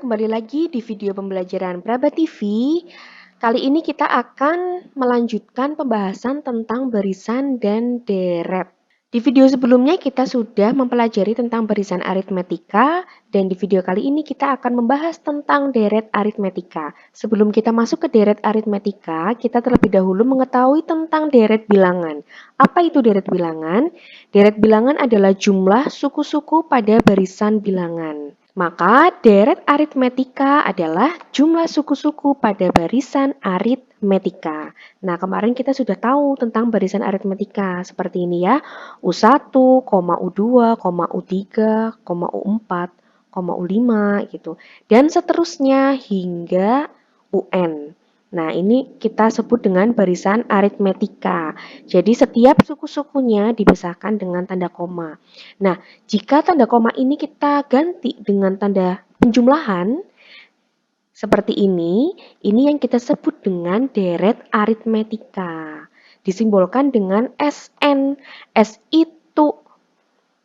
kembali lagi di video pembelajaran Praba TV. Kali ini kita akan melanjutkan pembahasan tentang barisan dan deret. Di video sebelumnya kita sudah mempelajari tentang barisan aritmetika, dan di video kali ini kita akan membahas tentang deret aritmetika. Sebelum kita masuk ke deret aritmetika, kita terlebih dahulu mengetahui tentang deret bilangan. Apa itu deret bilangan? Deret bilangan adalah jumlah suku-suku pada barisan bilangan. Maka deret aritmetika adalah jumlah suku-suku pada barisan aritmetika. Nah, kemarin kita sudah tahu tentang barisan aritmetika seperti ini ya. U1, U2, U3, U4, U5 gitu. Dan seterusnya hingga UN. Nah, ini kita sebut dengan barisan aritmetika. Jadi setiap suku-sukunya dipisahkan dengan tanda koma. Nah, jika tanda koma ini kita ganti dengan tanda penjumlahan seperti ini yang kita sebut dengan deret aritmetika. Disimbolkan dengan SN. S itu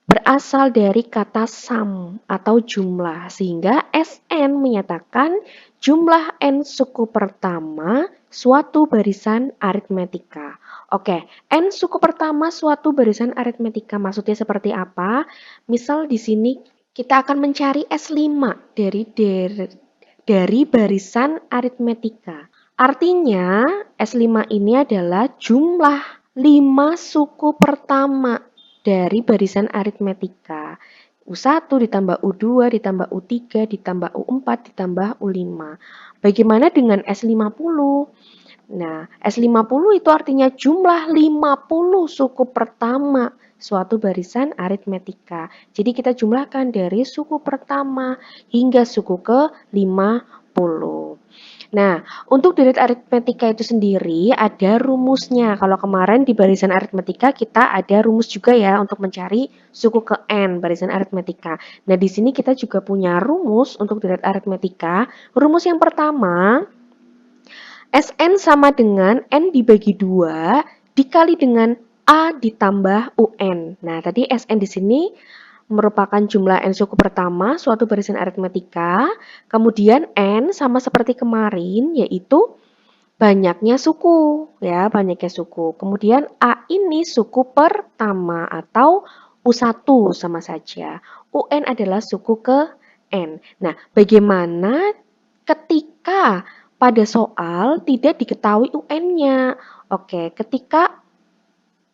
berasal dari kata sum atau jumlah, sehingga SN menyatakan jumlah N suku pertama suatu barisan aritmetika. Oke, N suku pertama suatu barisan aritmetika maksudnya seperti apa? Misal di sini kita akan mencari S5 dari barisan aritmetika. Artinya S5 ini adalah jumlah 5 suku pertama dari barisan aritmetika. U1 ditambah U2 ditambah U3 ditambah U4 ditambah U5. Bagaimana dengan S50? Nah, S50 itu artinya jumlah 50 suku pertama suatu barisan aritmetika. Jadi kita jumlahkan dari suku pertama hingga suku ke-50. Nah, untuk deret aritmetika itu sendiri ada rumusnya. Kalau kemarin di barisan aritmetika kita ada rumus juga ya untuk mencari suku ke N barisan aritmetika. Nah, di sini kita juga punya rumus untuk deret aritmetika. Rumus yang pertama, SN sama dengan N dibagi 2 dikali dengan A ditambah UN. Nah, tadi SN di sini merupakan jumlah N suku pertama suatu barisan aritmetika. Kemudian N sama seperti kemarin yaitu banyaknya suku ya, banyaknya suku. Kemudian A ini suku pertama atau U1 sama saja. UN adalah suku ke N. Nah, bagaimana ketika pada soal tidak diketahui UN-nya? Oke, ketika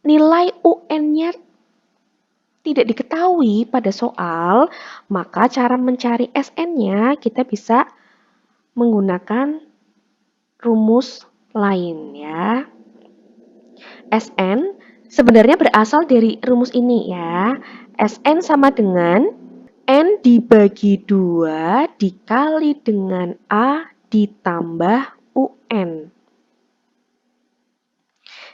nilai UN-nya tidak diketahui pada soal, maka cara mencari SN-nya kita bisa menggunakan rumus lain ya. SN sebenarnya berasal dari rumus ini ya. SN sama dengan N dibagi 2 dikali dengan A ditambah UN.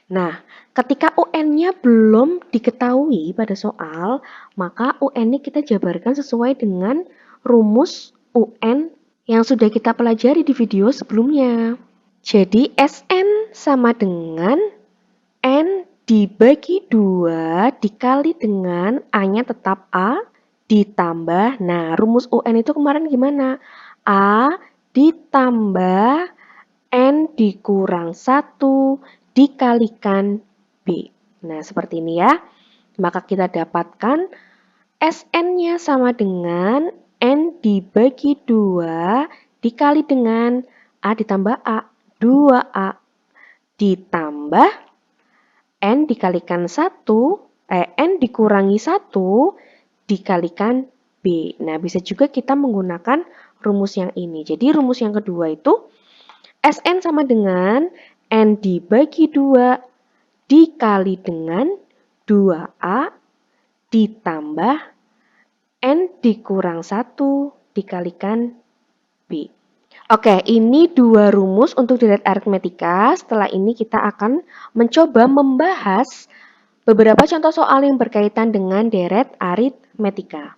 Nah, ketika UN-nya belum diketahui pada soal, maka UN-nya kita jabarkan sesuai dengan rumus UN yang sudah kita pelajari di video sebelumnya. Jadi, SN sama dengan N dibagi 2 dikali dengan A-nya tetap A ditambah, nah rumus UN itu kemarin gimana? A ditambah N dikurang 1 dikalikan B. Nah, seperti ini ya. Maka kita dapatkan SN-nya sama dengan N dibagi 2 dikali dengan A ditambah A, 2A ditambah N dikalikan 1, N dikurangi 1 dikalikan B. Nah, bisa juga kita menggunakan rumus yang ini. Jadi, rumus yang kedua itu SN sama dengan N dibagi 2 dikali dengan 2A ditambah N dikurang 1 dikalikan B. Oke, ini dua rumus untuk deret aritmetika. Setelah ini kita akan mencoba membahas beberapa contoh soal yang berkaitan dengan deret aritmetika.